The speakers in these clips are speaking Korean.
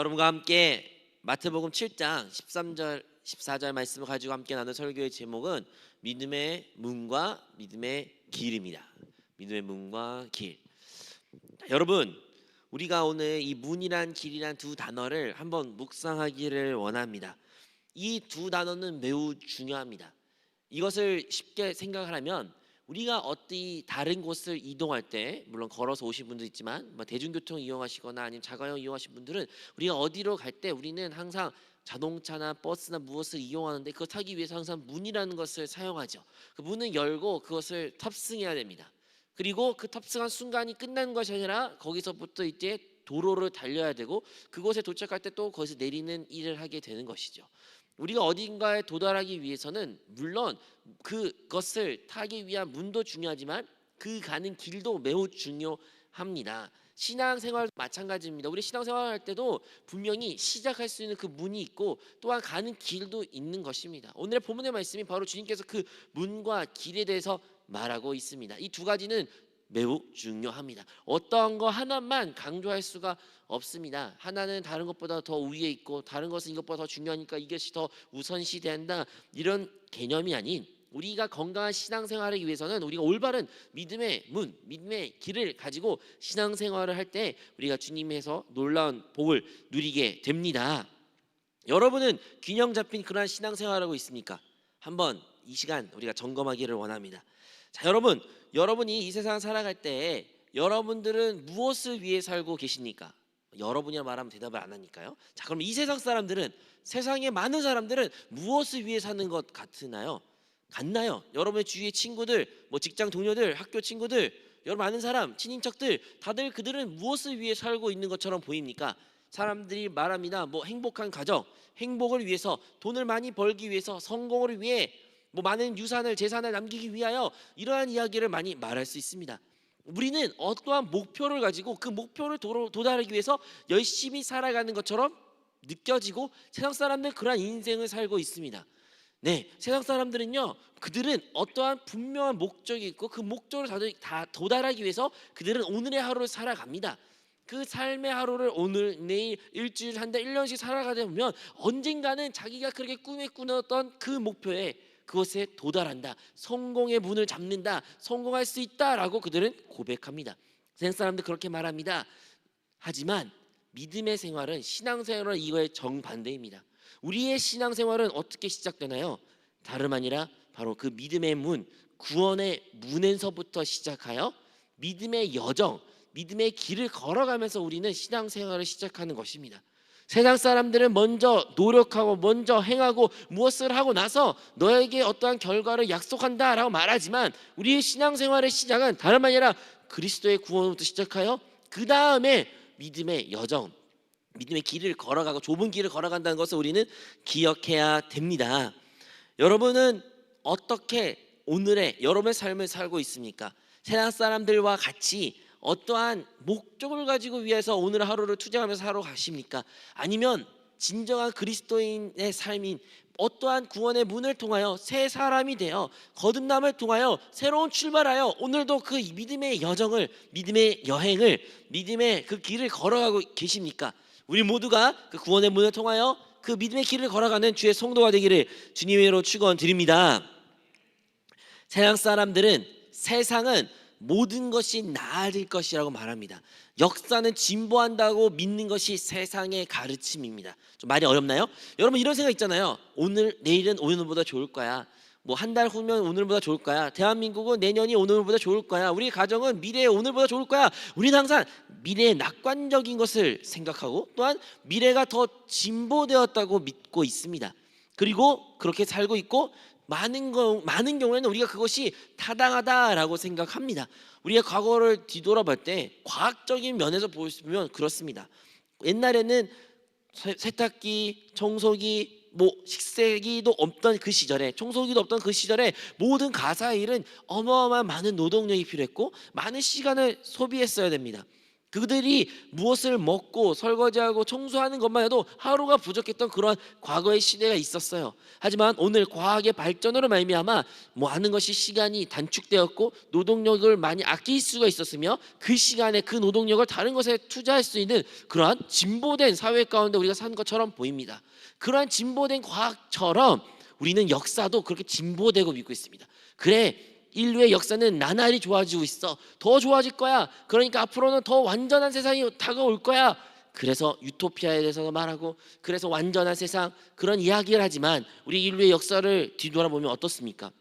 여러분과 함께 마태복음 7장 13절 14절 말씀을 가지고 함께 나눈 설교의 제목은 믿음의 문과 믿음의 길입니다. 믿음의 문과 길. 여러분, 우리가 오늘 이 문이란 길이란 두 단어를 한번 묵상하기를 원합니다. 이 두 단어는 매우 중요합니다. 이것을 쉽게 생각을 하면 우리가 어디 다른 곳을 이동할 때, 물론 걸어서 오신 분도 있지만 대중교통 이용하시거나 아니면 자가용 이용하신 분들은 우리가 어디로 갈 때 우리는 항상 자동차나 버스나 무엇을 이용하는데 그걸 타기 위해서 항상 문이라는 것을 사용하죠. 그 문을 열고 그것을 탑승해야 됩니다. 그리고 그 탑승한 순간이 끝나는 것이 아니라 거기서부터 이제 도로를 달려야 되고 그곳에 도착할 때 또 거기서 내리는 일을 하게 되는 것이죠. 우리가 어딘가에 도달하기 위해서는 물론 그것을 타기 위한 문도 중요하지만 그 가는 길도 매우 중요합니다. 신앙생활도 마찬가지입니다. 우리 신앙생활할 때도 분명히 시작할 수 있는 그 문이 있고 또한 가는 길도 있는 것입니다. 오늘의 본문의 말씀이 바로 주님께서 그 문과 길에 대해서 말하고 있습니다. 이 두 가지는 매우 중요합니다. 어떠한 거 하나만 강조할 수가 없습니다. 하나는 다른 것보다 더 위에 있고 다른 것은 이것보다 더 중요하니까 이것이 더 우선시된다, 이런 개념이 아닌 우리가 건강한 신앙생활을 위해서는 우리가 올바른 믿음의 문, 믿음의 길을 가지고 신앙생활을 할 때 우리가 주님에서 놀라운 복을 누리게 됩니다. 여러분은 균형 잡힌 그러한 신앙생활을 하고 있습니까? 한번 이 시간 우리가 점검하기를 원합니다. 자, 여러분이 이 세상 살아갈 때 여러분들은 무엇을 위해 살고 계십니까? 여러분이라 말하면 대답을 안 하니까요. 자, 그럼 이 세상 사람들은, 세상의 많은 사람들은 무엇을 위해 사는 것 같나요? 여러분의 주위의 친구들, 직장 동료들, 학교 친구들, 여러분 아는 사람, 친인척들, 다들 그들은 무엇을 위해 살고 있는 것처럼 보입니까? 사람들이 말합니다. 행복한 가정, 행복을 위해서, 돈을 많이 벌기 위해서, 성공을 위해, 많은 유산을, 재산을 남기기 위하여, 이러한 이야기를 많이 말할 수 있습니다. 우리는 어떠한 목표를 가지고 그 목표를 도달하기 위해서 열심히 살아가는 것처럼 느껴지고 세상 사람들은 그러한 인생을 살고 있습니다. 네, 세상 사람들은요, 그들은 어떠한 분명한 목적이 있고 그 목적을 다 도달하기 위해서 그들은 오늘의 하루를 살아갑니다. 그 삶의 하루를 오늘, 내일, 일주일, 한 달, 1년씩 살아가다 보면 언젠가는 자기가 그렇게 꿈에 꾸었던 그 목표에, 그것에 도달한다, 성공의 문을 잡는다, 성공할 수 있다라고 그들은 고백합니다. 세상 사람들 그렇게 말합니다. 하지만 믿음의 생활은, 신앙생활은 이거의 정반대입니다. 우리의 신앙생활은 어떻게 시작되나요? 다름 아니라 바로 그 믿음의 문, 구원의 문에서부터 시작하여 믿음의 여정, 믿음의 길을 걸어가면서 우리는 신앙생활을 시작하는 것입니다. 세상 사람들은 먼저 노력하고 먼저 행하고 무엇을 하고 나서 너에게 어떠한 결과를 약속한다라고 말하지만 우리의 신앙생활의 시작은 다름 아니라 그리스도의 구원부터 시작하여 그 다음에 믿음의 여정, 믿음의 길을 걸어가고 좁은 길을 걸어간다는 것을 우리는 기억해야 됩니다. 여러분은 어떻게 오늘의 여러분의 삶을 살고 있습니까? 세상 사람들과 같이 어떠한 목적을 가지고 위해서 오늘 하루를 투쟁하면서 하러 가십니까? 아니면 진정한 그리스도인의 삶인 어떠한 구원의 문을 통하여 새 사람이 되어 거듭남을 통하여 새로운 출발하여 오늘도 그 믿음의 여정을, 믿음의 여행을, 믿음의 그 길을 걸어가고 계십니까? 우리 모두가 그 구원의 문을 통하여 그 믿음의 길을 걸어가는 주의 성도가 되기를 주님으로 축원드립니다. 세상은 모든 것이 나아질 것이라고 말합니다. 역사는 진보한다고 믿는 것이 세상의 가르침입니다. 좀 말이 어렵나요? 여러분 이런 생각 있잖아요. 내일은 오늘보다 좋을 거야. 한 달 후면 오늘보다 좋을 거야. 대한민국은 내년이 오늘보다 좋을 거야. 우리 가정은 미래에 오늘보다 좋을 거야. 우리는 항상 미래의 낙관적인 것을 생각하고 또한 미래가 더 진보되었다고 믿고 있습니다. 그리고 그렇게 살고 있고 많은 경우에는 우리가 그것이 타당하다라고 생각합니다. 우리가 과거를 뒤돌아볼 때 과학적인 면에서 보면 그렇습니다. 옛날에는 세탁기, 청소기, 식세기도 없던 그 시절에, 청소기도 없던 그 시절에 모든 가사 일은 어마어마한 많은 노동력이 필요했고 많은 시간을 소비했어야 됩니다. 그들이 무엇을 먹고 설거지하고 청소하는 것만 해도 하루가 부족했던 그런 과거의 시대가 있었어요. 하지만 오늘 과학의 발전으로 말미암아 하는 것이 시간이 단축되었고 노동력을 많이 아낄 수가 있었으며 그 시간에 그 노동력을 다른 것에 투자할 수 있는 그러한 진보된 사회 가운데 우리가 사는 것처럼 보입니다. 그러한 진보된 과학처럼 우리는 역사도 그렇게 진보되고 믿고 있습니다. 그래, 인류의 역사는 나날이 좋아지고 있어. 더 좋아질 거야. 그러니까 앞으로는 더 완전한 세상이 다가올 거야. 그래서 유토피아에 대해서 말하고, 그래서 완전한 세상, 그런 이야기를 하지만 우리 인류의 역사를 뒤돌아보면 어떻습니까?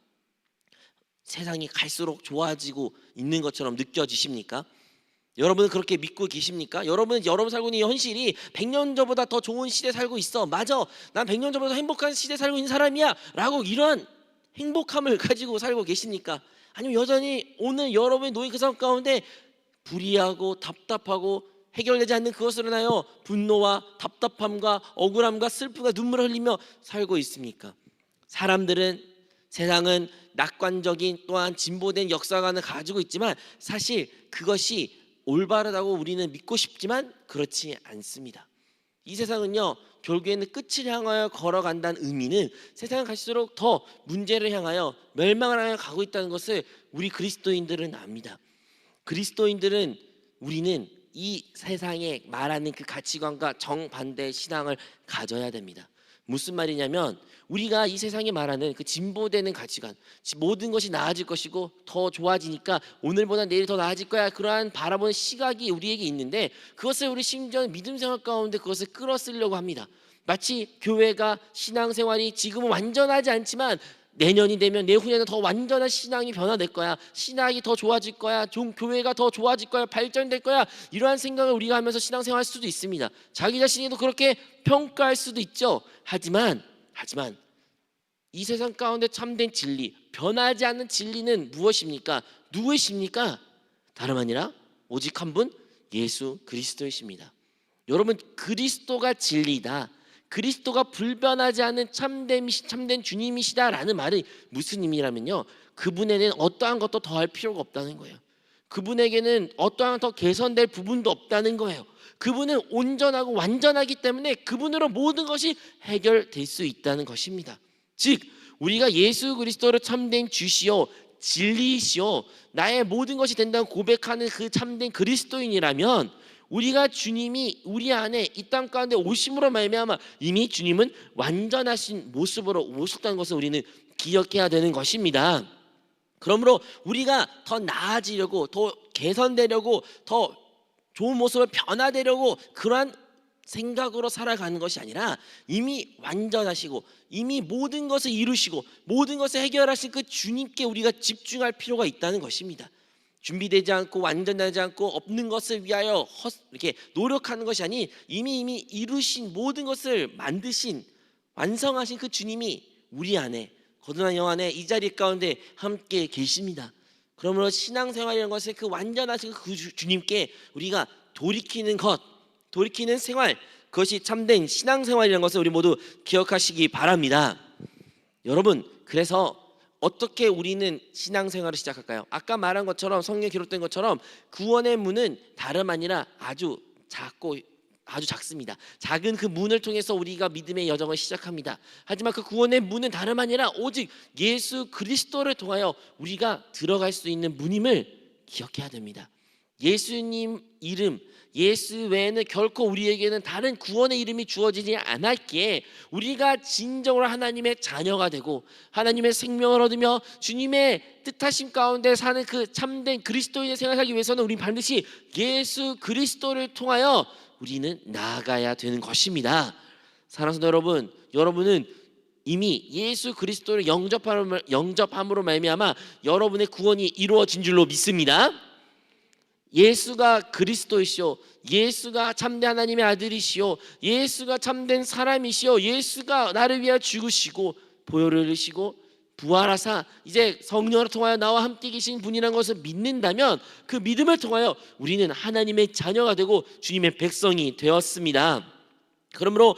세상이 갈수록 좋아지고 있는 것처럼 느껴지십니까? 여러분은 그렇게 믿고 계십니까? 여러분 살고 있는 이 현실이 100년 전보다 더 좋은 시대에 살고 있어. 맞아, 난 100년 전보다 행복한 시대에 살고 있는 사람이야 라고 이런 행복함을 가지고 살고 계십니까? 아니면 여전히 오늘 여러분이 놓인 그 상황 가운데 불이하고 답답하고 해결되지 않는 그것으로 인하여 분노와 답답함과 억울함과 슬픔과 눈물을 흘리며 살고 있습니까? 세상은 낙관적인 또한 진보된 역사관을 가지고 있지만 사실 그것이 올바르다고 우리는 믿고 싶지만 그렇지 않습니다. 이 세상은요, 결국에는 끝을 향하여 걸어간다는 의미는 세상을 갈수록 더 문제를 향하여 멸망을 향해 가고 있다는 것을 우리 그리스도인들은 압니다. 우리는 이 세상에 말하는 그 가치관과 정반대의 신앙을 가져야 됩니다. 무슨 말이냐면 우리가 이 세상에 말하는 그 진보되는 가치관, 모든 것이 나아질 것이고 더 좋아지니까 오늘보다 내일 더 나아질 거야, 그러한 바라보는 시각이 우리에게 있는데 그것을 우리 심지어 믿음 생활 가운데 그것을 끌어쓰려고 합니다. 마치 교회가 신앙생활이 지금은 완전하지 않지만 내년이 되면 내후년에는 더 완전한 신앙이 변화될 거야, 신학이 더 좋아질 거야, 교회가 더 좋아질 거야, 발전될 거야, 이러한 생각을 우리가 하면서 신앙생활 할 수도 있습니다. 자기 자신도 그렇게 평가할 수도 있죠. 하지만 이 세상 가운데 참된 진리, 변하지 않는 진리는 무엇입니까? 누구이십니까? 다름 아니라 오직 한 분, 예수 그리스도이십니다. 여러분, 그리스도가 진리다, 그리스도가 불변하지 않는 참된 주님이시다라는 말이 무슨 의미라면요, 그분에는 어떠한 것도 더할 필요가 없다는 거예요. 그분에게는 어떠한 더 개선될 부분도 없다는 거예요. 그분은 온전하고 완전하기 때문에 그분으로 모든 것이 해결될 수 있다는 것입니다. 즉 우리가 예수 그리스도를 참된 주시오, 진리이시오, 나의 모든 것이 된다고 고백하는 그 참된 그리스도인이라면 우리가 주님이 우리 안에 이 땅 가운데 오심으로 말미암아 이미 주님은 완전하신 모습으로 오셨다는 것을 우리는 기억해야 되는 것입니다. 그러므로 우리가 더 나아지려고, 더 개선되려고, 더 좋은 모습을 변화되려고 그러한 생각으로 살아가는 것이 아니라 이미 완전하시고 이미 모든 것을 이루시고 모든 것을 해결하신 그 주님께 우리가 집중할 필요가 있다는 것입니다. 준비되지 않고 완전하지 않고 없는 것을 위하여 이렇게 노력하는 것이 아닌 이미 이루신 모든 것을 만드신 완성하신 그 주님이 우리 안에, 거듭난 영 안에 이 자리 가운데 함께 계십니다. 그러므로 신앙생활이라는 것은 그 완전하신 그 주님께 우리가 돌이키는 생활, 그것이 참된 신앙생활이라는 것을 우리 모두 기억하시기 바랍니다. 여러분, 그래서 어떻게 우리는 신앙생활을 시작할까요? 아까 말한 것처럼, 성경에 기록된 것처럼 구원의 문은 다름 아니라 아주 작습니다. 작은 그 문을 통해서 우리가 믿음의 여정을 시작합니다. 하지만 그 구원의 문은 다름 아니라 오직 예수 그리스도를 통하여 우리가 들어갈 수 있는 문임을 기억해야 됩니다. 예수님 이름, 예수 외에는 결코 우리에게는 다른 구원의 이름이 주어지지 않았기에 우리가 진정으로 하나님의 자녀가 되고 하나님의 생명을 얻으며 주님의 뜻하심 가운데 사는 그 참된 그리스도인의 생활을 하기 위해서는 우리는 반드시 예수 그리스도를 통하여 우리는 나아가야 되는 것입니다. 사랑하는 여러분, 여러분은 이미 예수 그리스도를 영접함으로 말미암아 여러분의 구원이 이루어진 줄로 믿습니다. 예수가 그리스도이시오, 예수가 참된 하나님의 아들이시오, 예수가 참된 사람이시오, 예수가 나를 위하여 죽으시고 보혈을 흘리시고 부활하사 이제 성령을 통하여 나와 함께 계신 분이라는 것을 믿는다면 그 믿음을 통하여 우리는 하나님의 자녀가 되고 주님의 백성이 되었습니다. 그러므로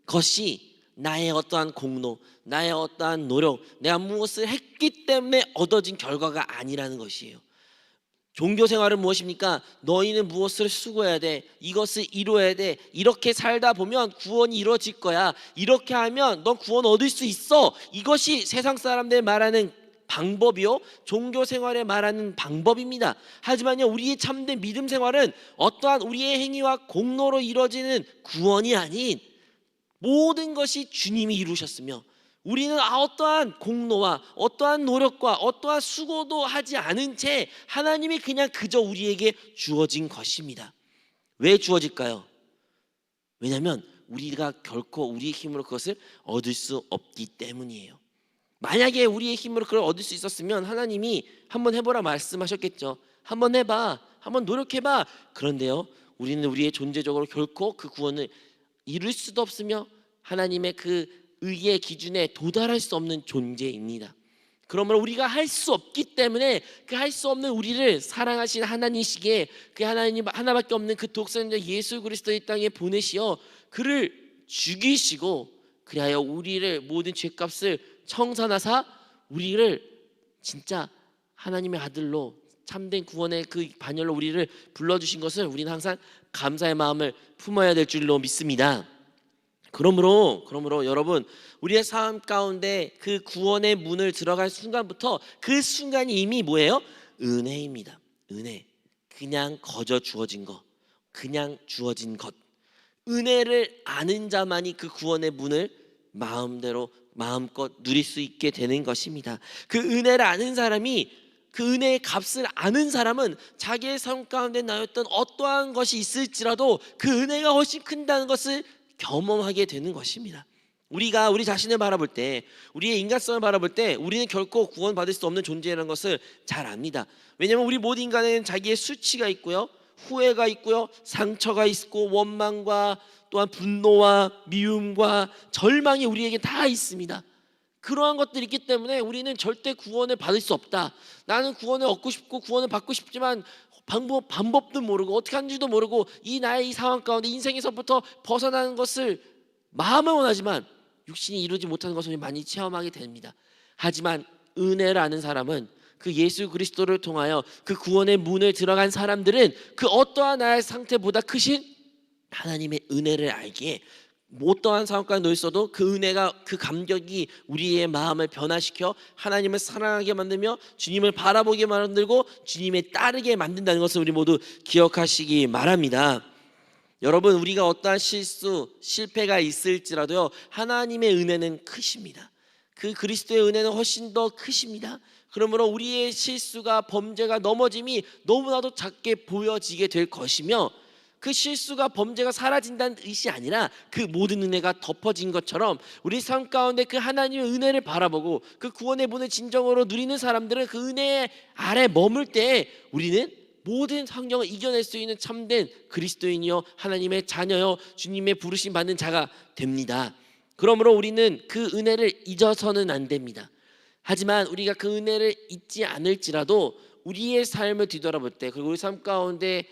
그것이 나의 어떠한 공로, 나의 어떠한 노력, 내가 무엇을 했기 때문에 얻어진 결과가 아니라는 것이에요. 종교 생활은 무엇입니까? 너희는 무엇을 수고해야 돼? 이것을 이루어야 돼. 이렇게 살다 보면 구원이 이루어질 거야. 이렇게 하면 넌 구원 얻을 수 있어. 이것이 세상 사람들 말하는 방법이요, 종교 생활에 말하는 방법입니다. 하지만요, 우리의 참된 믿음 생활은 어떠한 우리의 행위와 공로로 이루어지는 구원이 아닌 모든 것이 주님이 이루셨으며 우리는 어떠한 공로와 어떠한 노력과 어떠한 수고도 하지 않은 채 하나님이 그냥 그저 우리에게 주어진 것입니다. 왜 주어질까요? 왜냐하면 우리가 결코 우리의 힘으로 그것을 얻을 수 없기 때문이에요. 만약에 우리의 힘으로 그걸 얻을 수 있었으면 하나님이 한번 해보라 말씀하셨겠죠. 한번 해봐, 한번 노력해봐. 그런데요, 우리는 우리의 존재적으로 결코 그 구원을 이룰 수도 없으며 하나님의 그 의의 기준에 도달할 수 없는 존재입니다. 그러므로 우리가 할 수 없기 때문에 그 할 수 없는 우리를 사랑하신 하나님이시기에 그 하나님 하나밖에 없는 그 독생자 예수 그리스도의 땅에 보내시어 그를 죽이시고 그리하여 우리를 모든 죄값을 청산하사 우리를 진짜 하나님의 아들로 참된 구원의 그 반열로 우리를 불러주신 것을 우리는 항상 감사의 마음을 품어야 될 줄로 믿습니다. 그러므로 여러분, 우리의 삶 가운데 그 구원의 문을 들어갈 순간부터 그 순간이 이미 뭐예요? 은혜입니다. 은혜. 그냥 거저 주어진 것, 그냥 주어진 것. 은혜를 아는 자만이 그 구원의 문을 마음대로 마음껏 누릴 수 있게 되는 것입니다. 그 은혜를 아는 사람이, 그 은혜의 값을 아는 사람은 자기의 삶 가운데 나였던 어떠한 것이 있을지라도 그 은혜가 훨씬 큰다는 것을 경험하게 되는 것입니다. 우리가 우리 자신을 바라볼 때, 우리의 인간성을 바라볼 때 우리는 결코 구원받을 수 없는 존재라는 것을 잘 압니다. 왜냐하면 우리 모든 인간에는 자기의 수치가 있고요, 후회가 있고요, 상처가 있고 원망과 또한 분노와 미움과 절망이 우리에게 다 있습니다. 그러한 것들이 있기 때문에 우리는 절대 구원을 받을 수 없다. 나는 구원을 얻고 싶고 구원을 받고 싶지만 방법도 모르고 어떻게 하는지도 모르고 이 나의 이 상황 가운데 인생에서부터 벗어나는 것을 마음은 원하지만 육신이 이루지 못하는 것을 많이 체험하게 됩니다. 하지만 은혜를 아는 사람은, 그 예수 그리스도를 통하여 그 구원의 문을 들어간 사람들은 그 어떠한 나의 상태보다 크신 하나님의 은혜를 알기에 어떠한 상황 가운데 놓여 있어도 그 은혜가, 그 감격이 우리의 마음을 변화시켜 하나님을 사랑하게 만들며 주님을 바라보게 만들고 주님에 따르게 만든다는 것을 우리 모두 기억하시기 바랍니다. 여러분, 우리가 어떠한 실수, 실패가 있을지라도요, 하나님의 은혜는 크십니다. 그 그리스도의 은혜는 훨씬 더 크십니다. 그러므로 우리의 실수가, 범죄가, 넘어짐이 너무나도 작게 보여지게 될 것이며, 그 실수가, 범죄가 사라진다는 뜻이 아니라 그 모든 은혜가 덮어진 것처럼 우리 삶 가운데 그 하나님의 은혜를 바라보고 그 구원의 문을 진정으로 누리는 사람들은 그 은혜 아래 머물 때 우리는 모든 환경을 이겨낼 수 있는 참된 그리스도인이요, 하나님의 자녀요, 주님의 부르심 받는 자가 됩니다. 그러므로 우리는 그 은혜를 잊어서는 안 됩니다. 하지만 우리가 그 은혜를 잊지 않을지라도 우리의 삶을 뒤돌아볼 때, 그리고 우리 삶 가운데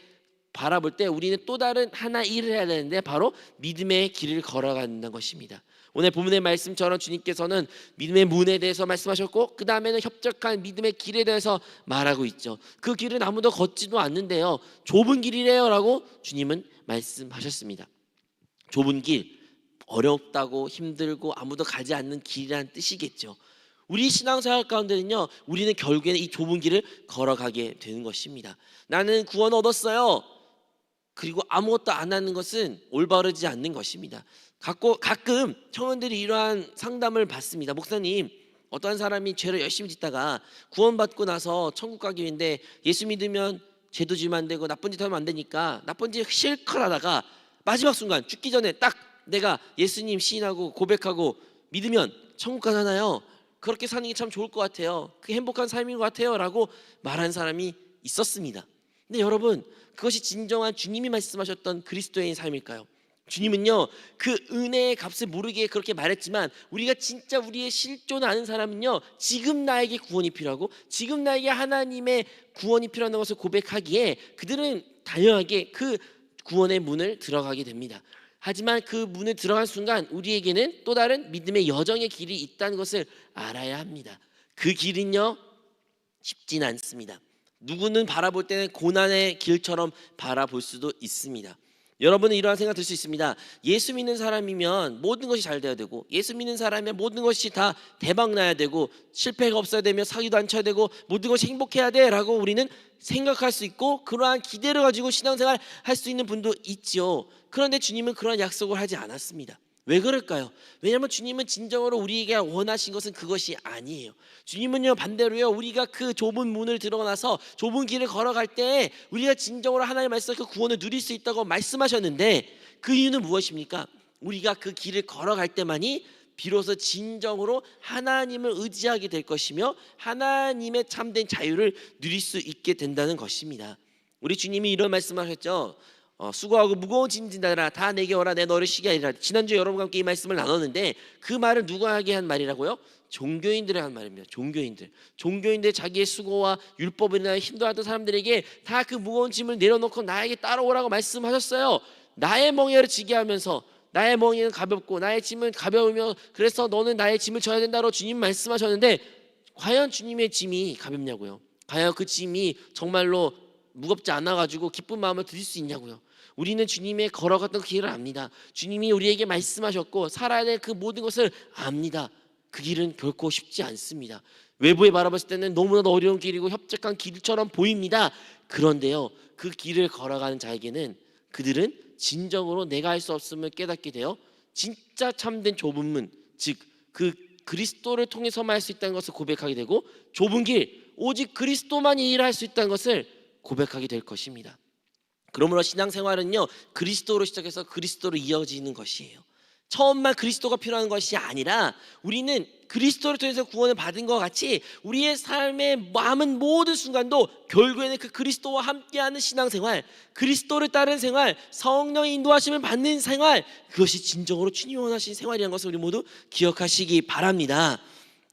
바라볼 때 우리는 또 다른 하나 일을 해야 되는데 바로 믿음의 길을 걸어가는 것입니다. 오늘 본문의 말씀처럼 주님께서는 믿음의 문에 대해서 말씀하셨고 그 다음에는 협력한 믿음의 길에 대해서 말하고 있죠. 그 길은 아무도 걷지도 않는데요, 좁은 길이래요 라고 주님은 말씀하셨습니다. 좁은 길, 어렵다고 힘들고 아무도 가지 않는 길이라는 뜻이겠죠. 우리 신앙생활 가운데는요, 우리는 결국에는 이 좁은 길을 걸어가게 되는 것입니다. 나는 구원 얻었어요, 그리고 아무것도 안 하는 것은 올바르지 않는 것입니다. 가끔 청년들이 이러한 상담을 받습니다. 목사님, 어떠한 사람이 죄를 열심히 짓다가 구원받고 나서 천국 가기 위해인데 예수 믿으면 죄도 지면 안 되고 나쁜 짓 하면 안 되니까 나쁜 짓 실컷 하다가 마지막 순간 죽기 전에 딱 내가 예수님 시인하고 고백하고 믿으면 천국 가잖아요. 그렇게 사는 게 참 좋을 것 같아요. 그게 행복한 삶인 것 같아요 라고 말한 사람이 있었습니다. 근데 여러분, 그것이 진정한 주님이 말씀하셨던 그리스도의 삶일까요? 주님은요, 그 은혜의 값을 모르게 그렇게 말했지만 우리가 진짜 우리의 실존을 아는 사람은요, 지금 나에게 구원이 필요하고 지금 나에게 하나님의 구원이 필요한 것을 고백하기에 그들은 당연하게 그 구원의 문을 들어가게 됩니다. 하지만 그 문을 들어간 순간 우리에게는 또 다른 믿음의 여정의 길이 있다는 것을 알아야 합니다. 그 길은요, 쉽진 않습니다. 누구는 바라볼 때는 고난의 길처럼 바라볼 수도 있습니다. 여러분은 이러한 생각 들 수 있습니다. 예수 믿는 사람이면 모든 것이 잘 돼야 되고, 예수 믿는 사람이면 모든 것이 다 대박 나야 되고, 실패가 없어야 되며 사기도 안 쳐야 되고, 모든 것이 행복해야 돼라고 우리는 생각할 수 있고, 그러한 기대를 가지고 신앙생활 할 수 있는 분도 있지요. 그런데 주님은 그런 약속을 하지 않았습니다. 왜 그럴까요? 왜냐하면 주님은 진정으로 우리에게 원하신 것은 그것이 아니에요. 주님은요, 반대로요, 우리가 그 좁은 문을 들어가서 좁은 길을 걸어갈 때 우리가 진정으로 하나님의 말씀 그 구원을 누릴 수 있다고 말씀하셨는데, 그 이유는 무엇입니까? 우리가 그 길을 걸어갈 때만이 비로소 진정으로 하나님을 의지하게 될 것이며 하나님의 참된 자유를 누릴 수 있게 된다는 것입니다. 우리 주님이 이런 말씀하셨죠. 수고하고 무거운 짐 진 자들아 다 내게 오라, 내 너를 쉬게 하리라. 지난주에 여러분과 함께 이 말씀을 나눴는데, 그 말은 누구에게 한 말이라고요? 종교인들에 한 말입니다. 종교인들 자기의 수고와 율법이나 힘들어하던 사람들에게 다 그 무거운 짐을 내려놓고 나에게 따라오라고 말씀하셨어요. 나의 멍에를 지게 하면서, 나의 멍에는 가볍고 나의 짐은 가벼우며 그래서 너는 나의 짐을 져야 된다고 주님 말씀하셨는데, 과연 주님의 짐이 가볍냐고요? 과연 그 짐이 정말로 무겁지 않아가지고 기쁜 마음을 드릴 수 있냐고요? 우리는 주님의 걸어갔던 그 길을 압니다. 주님이 우리에게 말씀하셨고 살아야 될 그 모든 것을 압니다. 그 길은 결코 쉽지 않습니다. 외부에 바라봤을 때는 너무나도 어려운 길이고 협착한 길처럼 보입니다. 그런데요, 그 길을 걸어가는 자에게는 그들은 진정으로 내가 할 수 없음을 깨닫게 되어 진짜 참된 좁은 문, 즉 그 그리스도를 통해서만 할 수 있다는 것을 고백하게 되고, 좁은 길, 오직 그리스도만이 일할 수 있다는 것을 고백하게 될 것입니다. 그러므로 신앙생활은요, 그리스도로 시작해서 그리스도로 이어지는 것이에요. 처음만 그리스도가 필요한 것이 아니라 우리는 그리스도를 통해서 구원을 받은 것 같이 우리의 삶의 남은 모든 순간도 결국에는 그 그리스도와 함께하는 신앙생활, 그리스도를 따르는 생활, 성령의 인도하심을 받는 생활, 그것이 진정으로 주님이 원하신 생활이라는 것을 우리 모두 기억하시기 바랍니다.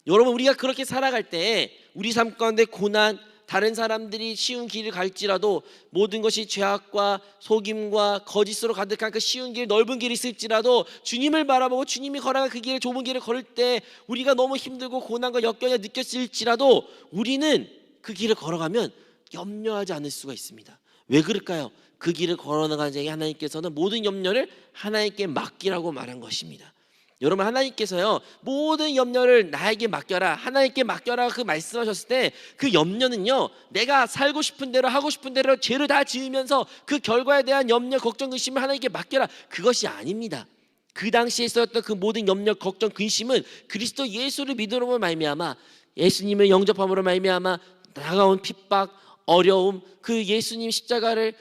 여러분, 우리가 그렇게 살아갈 때 우리 삶 가운데 고난, 다른 사람들이 쉬운 길을 갈지라도, 모든 것이 죄악과 속임과 거짓으로 가득한 그 쉬운 길, 넓은 길이 있을지라도 주님을 바라보고 주님이 걸어간 그 길을, 좁은 길을 걸을 때 우리가 너무 힘들고 고난과 역경이 느꼈을지라도 우리는 그 길을 걸어가면 염려하지 않을 수가 있습니다. 왜 그럴까요? 그 길을 걸어나가는 자에게 하나님께서는 모든 염려를 하나님께 맡기라고 말한 것입니다. 여러분, 하나님께서요, 모든 염려를 나에게 맡겨라, 하나님께 맡겨라 그 말씀하셨을 때, 그 염려는요, 내가 살고 싶은 대로 하고 싶은 대로 죄를 다 지으면서 그 결과에 대한 염려, 걱정, 근심을 하나님께 맡겨라, 그것이 아닙니다. 그 당시에 있었던 그 모든 염려, 걱정, 근심은 그리스도 예수를 믿음으로 말미암아, 예수님을 영접함으로 말미암아 다가온 핍박, 어려움, 그 예수님 십자가를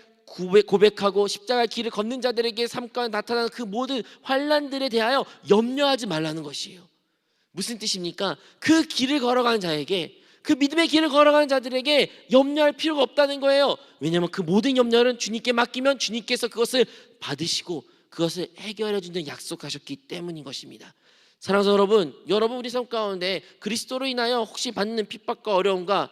고백하고 십자가의 길을 걷는 자들에게 삶 가운데 나타나는 그 모든 환난들에 대하여 염려하지 말라는 것이에요. 무슨 뜻입니까? 그 길을 걸어가는 자에게, 그 믿음의 길을 걸어가는 자들에게 염려할 필요가 없다는 거예요. 왜냐하면 그 모든 염려는 주님께 맡기면 주님께서 그것을 받으시고 그것을 해결해 준다는 약속하셨기 때문인 것입니다. 사랑하는 여러분 우리 삶 가운데 그리스도로 인하여 혹시 받는 핍박과 어려움과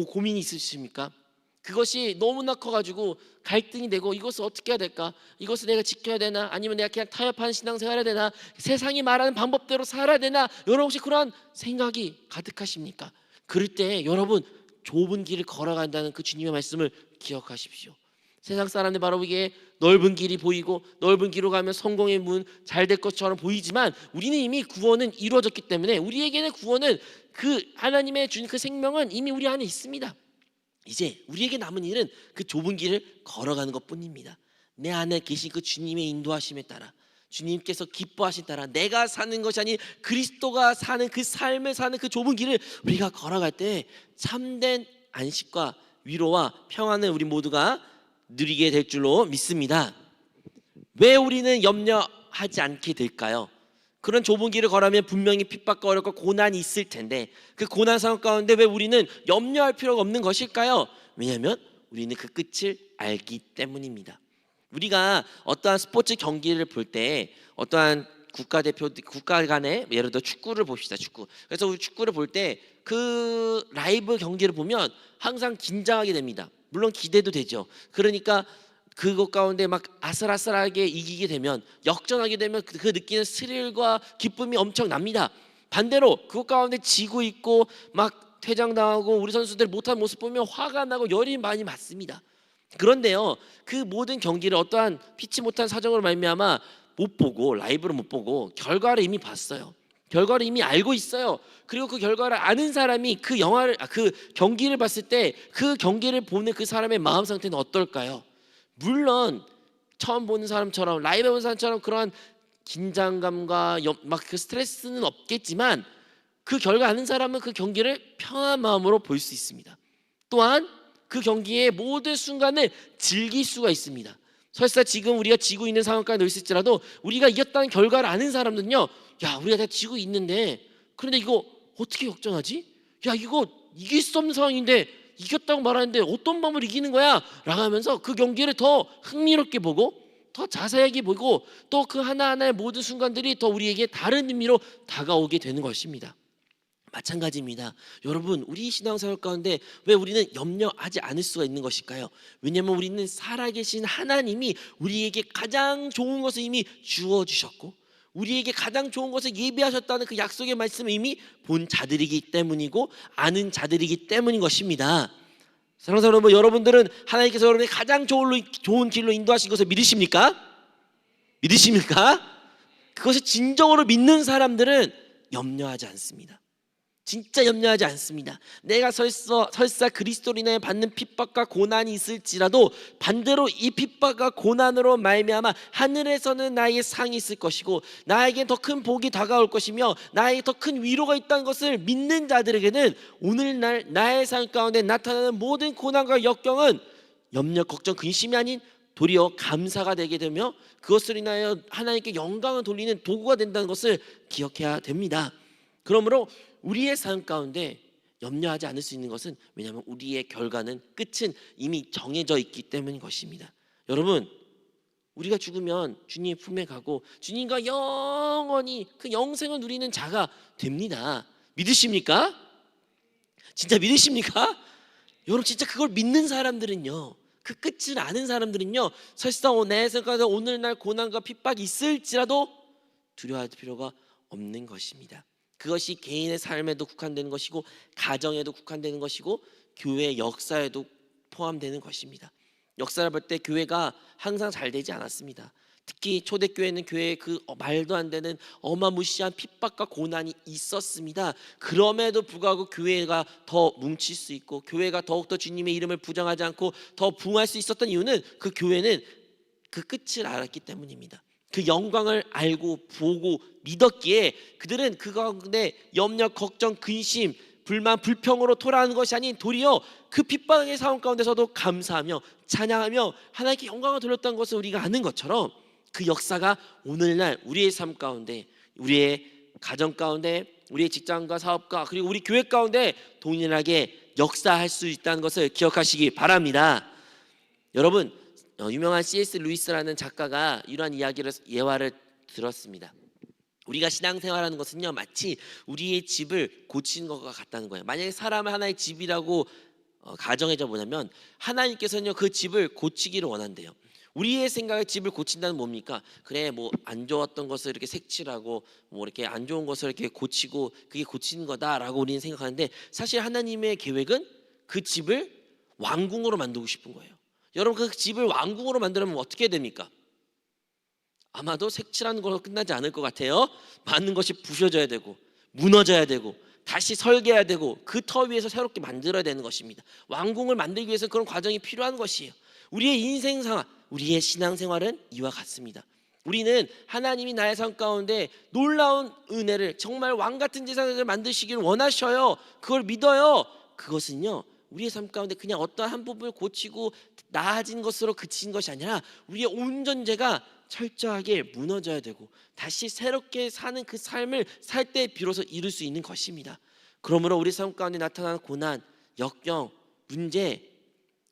고민이 있으십니까? 그것이 너무나 커가지고 갈등이 되고, 이것을 어떻게 해야 될까? 이것을 내가 지켜야 되나? 아니면 내가 그냥 타협하는 신앙생활 해야 되나? 세상이 말하는 방법대로 살아야 되나? 여러분, 혹시 그러한 생각이 가득하십니까? 그럴 때 여러분, 좁은 길을 걸어간다는 그 주님의 말씀을 기억하십시오. 세상 사람들 바라보기에 넓은 길이 보이고 넓은 길로 가면 성공의 문, 잘 될 것처럼 보이지만 우리는 이미 구원은 이루어졌기 때문에, 우리에게는 구원은, 그 하나님의 주신 그 생명은 이미 우리 안에 있습니다. 이제 우리에게 남은 일은 그 좁은 길을 걸어가는 것뿐입니다. 내 안에 계신 그 주님의 인도하심에 따라, 주님께서 기뻐하신 따라 내가 사는 것이 아닌 그리스도가 사는 그 삶을 사는 그 좁은 길을 우리가 걸어갈 때 참된 안식과 위로와 평안을 우리 모두가 누리게 될 줄로 믿습니다. 왜 우리는 염려하지 않게 될까요? 그런 좁은 길을 걸으면 분명히 핍박과 어렵고 고난이 있을 텐데, 그 고난 상황 가운데 왜 우리는 염려할 필요가 없는 것일까요? 왜냐하면 우리는 그 끝을 알기 때문입니다. 우리가 어떠한 스포츠 경기를 볼 때, 어떠한 국가 간의, 예를 들어 축구를 봅시다. 그래서 우리 축구를 볼 때 그 라이브 경기를 보면 항상 긴장하게 됩니다. 물론 기대도 되죠. 그러니까 그것 가운데 막 아슬아슬하게 이기게 되면, 역전하게 되면 그 느끼는 스릴과 기쁨이 엄청납니다. 반대로 그것 가운데 지고 있고 막 퇴장당하고 우리 선수들 못한 모습 보면 화가 나고 열이 많이 받습니다. 그런데요, 그 모든 경기를 어떠한 피치 못한 사정으로 말미암아 못 보고, 라이브로 못 보고 결과를 이미 봤어요. 결과를 이미 알고 있어요. 그리고 그 결과를 아는 사람이 그 경기를 봤을 때 그 경기를 보는 그 사람의 마음 상태는 어떨까요? 물론 처음 보는 사람처럼, 라이브 본 사람처럼 그러한 긴장감과 막 그 스트레스는 없겠지만, 그 결과 아는 사람은 그 경기를 편한 마음으로 볼 수 있습니다. 또한 그 경기의 모든 순간을 즐길 수가 있습니다. 설사 지금 우리가 지고 있는 상황까지 있을지라도 우리가 이겼다는 결과를 아는 사람들은요, 야, 우리가 다 지고 있는데, 그런데 이거 어떻게 역전하지? 야, 이거 이길 수 없는 상황인데 이겼다고 말하는데 어떤 방법으로 이기는 거야? 라고 하면서 그 경기를 더 흥미롭게 보고, 더 자세하게 보고, 또 그 하나하나의 모든 순간들이 더 우리에게 다른 의미로 다가오게 되는 것입니다. 마찬가지입니다. 여러분, 우리 신앙생활 가운데 왜 우리는 염려하지 않을 수가 있는 것일까요? 왜냐하면 우리는 살아계신 하나님이 우리에게 가장 좋은 것을 이미 주어주셨고, 우리에게 가장 좋은 것을 예비하셨다는 그 약속의 말씀을 이미 본 자들이기 때문이고, 아는 자들이기 때문인 것입니다. 사랑하는 여러분, 여러분들은 하나님께서 여러분의 가장 좋은 길로 인도하신 것을 믿으십니까? 믿으십니까? 그것을 진정으로 믿는 사람들은 염려하지 않습니다. 진짜 염려하지 않습니다. 내가 설사 그리스도로 인하여 받는 핍박과 고난이 있을지라도 반대로 이 핍박과 고난으로 말미암아 하늘에서는 나에게 상이 있을 것이고, 나에게 더 큰 복이 다가올 것이며, 나에게 더 큰 위로가 있다는 것을 믿는 자들에게는 오늘날 나의 삶 가운데 나타나는 모든 고난과 역경은 염려, 걱정, 근심이 아닌 도리어 감사가 되게 되며, 그것으로 인하여 하나님께 영광을 돌리는 도구가 된다는 것을 기억해야 됩니다. 그러므로 우리의 삶 가운데 염려하지 않을 수 있는 것은, 왜냐하면 우리의 결과는, 끝은 이미 정해져 있기 때문인 것입니다. 여러분, 우리가 죽으면 주님의 품에 가고 주님과 영원히 그 영생을 누리는 자가 됩니다. 믿으십니까? 진짜 믿으십니까? 여러분, 진짜 그걸 믿는 사람들은요, 그 끝을 아는 사람들은요, 설사 내 생각에 오늘날 고난과 핍박이 있을지라도 두려워할 필요가 없는 것입니다. 그것이 개인의 삶에도 국한되는 것이고, 가정에도 국한되는 것이고, 교회 역사에도 포함되는 것입니다. 역사를 볼 때 교회가 항상 잘 되지 않았습니다. 특히 초대교회는 교회에 그 말도 안 되는 어마무시한 핍박과 고난이 있었습니다. 그럼에도 불구하고 교회가 더 뭉칠 수 있고, 교회가 더욱더 주님의 이름을 부정하지 않고 더 부흥할 수 있었던 이유는, 그 교회는 그 끝을 알았기 때문입니다. 그 영광을 알고 보고 믿었기에 그들은 그 가운데 염려, 걱정, 근심, 불만, 불평으로 돌아가는 것이 아닌 도리어 그 핍박의 상황 가운데서도 감사하며 찬양하며 하나님께 영광을 돌렸다는 것을 우리가 아는 것처럼, 그 역사가 오늘날 우리의 삶 가운데, 우리의 가정 가운데, 우리의 직장과 사업과 그리고 우리 교회 가운데 동일하게 역사할 수 있다는 것을 기억하시기 바랍니다. 여러분, 유명한 C.S. 루이스라는 작가가 이러한 예화를 들었습니다. 우리가 신앙생활하는 것은요, 마치 우리의 집을 고치는 것과 같다는 거예요. 만약에 사람을 하나의 집이라고 가정해져 보냐면, 하나님께서는요, 그 집을 고치기를 원한대요. 우리의 생각에 집을 고친다는 뭡니까? 그래, 뭐 안 좋았던 것을 이렇게 색칠하고, 뭐 이렇게 안 좋은 것을 이렇게 고치고, 그게 고치는 거다라고 우리는 생각하는데, 사실 하나님의 계획은 그 집을 왕궁으로 만들고 싶은 거예요. 여러분, 그 집을 왕궁으로 만들면 어떻게 됩니까? 아마도 색칠하는 걸로 끝나지 않을 것 같아요. 많은 것이 부셔져야 되고, 무너져야 되고, 다시 설계해야 되고, 그 터 위에서 새롭게 만들어야 되는 것입니다. 왕궁을 만들기 위해서 그런 과정이 필요한 것이에요. 우리의 인생생활, 우리의 신앙생활은 이와 같습니다. 우리는 하나님이 나의 삶 가운데 놀라운 은혜를, 정말 왕같은 세상을 만드시기를 원하셔요. 그걸 믿어요. 그것은요, 우리의 삶 가운데 그냥 어떠한 한 부분을 고치고 나아진 것으로 그친 것이 아니라, 우리의 온 전제가 철저하게 무너져야 되고 다시 새롭게 사는 그 삶을 살 때 비로소 이룰 수 있는 것입니다. 그러므로 우리 삶 가운데 나타나는 고난, 역경, 문제,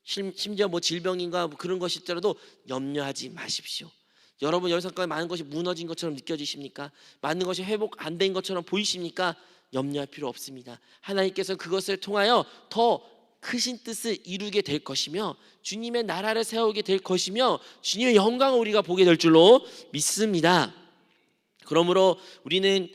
심지어 뭐 질병인가 뭐 그런 것일지라도 염려하지 마십시오. 여러분, 여기 삶 가운데 많은 것이 무너진 것처럼 느껴지십니까? 많은 것이 회복 안 된 것처럼 보이십니까? 염려할 필요 없습니다. 하나님께서 그것을 통하여 더 크신 뜻을 이루게 될 것이며, 주님의 나라를 세우게 될 것이며, 주님의 영광을 우리가 보게 될 줄로 믿습니다. 그러므로 우리는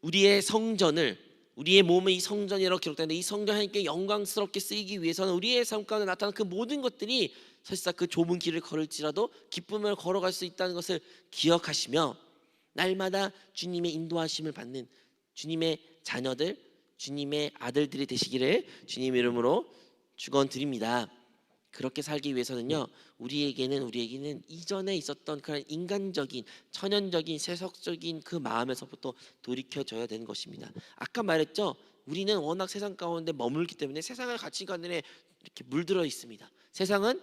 우리의 성전을 우리의 몸은 이 성전이라고 기록되는데 이 성전 하나님께 영광스럽게 쓰이기 위해서는 우리의 삶 가운데 나타나는 그 모든 것들이 사실상 그 좁은 길을 걸을지라도 기쁨을 걸어갈 수 있다는 것을 기억하시며 날마다 주님의 인도하심을 받는 주님의 자녀들, 주님의 아들들이 되시기를 주님 이름으로 축원드립니다. 그렇게 살기 위해서는요, 우리에게는 이전에 있었던 그런 인간적인 천연적인 세속적인 그 마음에서부터 돌이켜져야 되는 것입니다. 아까 말했죠, 우리는 워낙 세상 가운데 머물기 때문에 세상의 가치관에 이렇게 물들어 있습니다. 세상은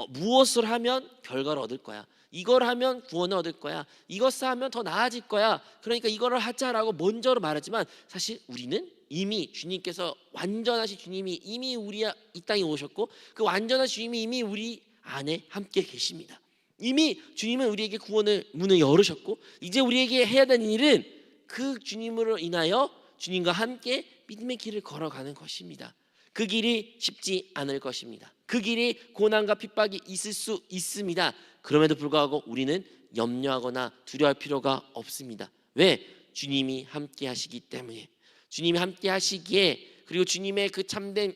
무엇을 하면 결과를 얻을 거야, 이걸 하면 구원을 얻을 거야, 이것을 하면 더 나아질 거야, 그러니까 이거를 하자라고 먼저 말하지만 사실 우리는 이미 주님께서 완전하신 주님이 이미 우리 이 땅에 오셨고 그 완전한 주님이 이미 우리 안에 함께 계십니다. 이미 주님은 우리에게 구원의 문을 열으셨고 이제 우리에게 해야 되는 일은 그 주님으로 인하여 주님과 함께 믿음의 길을 걸어가는 것입니다. 그 길이 쉽지 않을 것입니다. 그 길이 고난과 핍박이 있을 수 있습니다. 그럼에도 불구하고 우리는 염려하거나 두려워할 필요가 없습니다. 왜? 주님이 함께 하시기 때문에. 주님이 함께 하시기에, 그리고 주님의 그 참된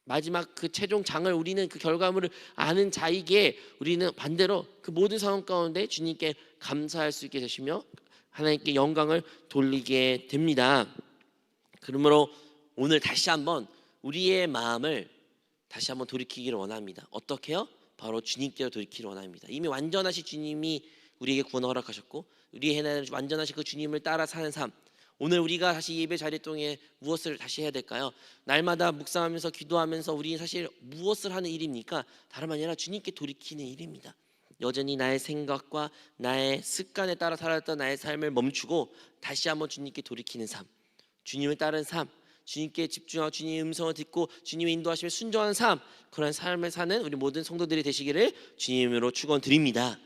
마지막 그 최종 장을 우리는 그 결과물을 아는 자이기에 우리는 반대로 그 모든 상황 가운데 주님께 감사할 수 있게 되시며 하나님께 영광을 돌리게 됩니다. 그러므로 오늘 다시 한번 우리의 마음을 다시 한번 돌이키기를 원합니다. 어떻게요? 바로 주님께로 돌이키기를 원합니다. 이미 완전하신 주님이 우리에게 구원을 허락하셨고 우리의 완전하신 그 주님을 따라 사는 삶, 오늘 우리가 다시 예배 자리 통해 무엇을 다시 해야 될까요? 날마다 묵상하면서 기도하면서 우리 사실 무엇을 하는 일입니까? 다름 아니라 주님께 돌이키는 일입니다. 여전히 나의 생각과 나의 습관에 따라 살았던 나의 삶을 멈추고 다시 한번 주님께 돌이키는 삶, 주님을 따르는 삶, 주님께 집중하고 주님의 음성을 듣고 주님의 인도하심에 순종하는 삶, 그런 삶을 사는 우리 모든 성도들이 되시기를 주님으로 축원드립니다.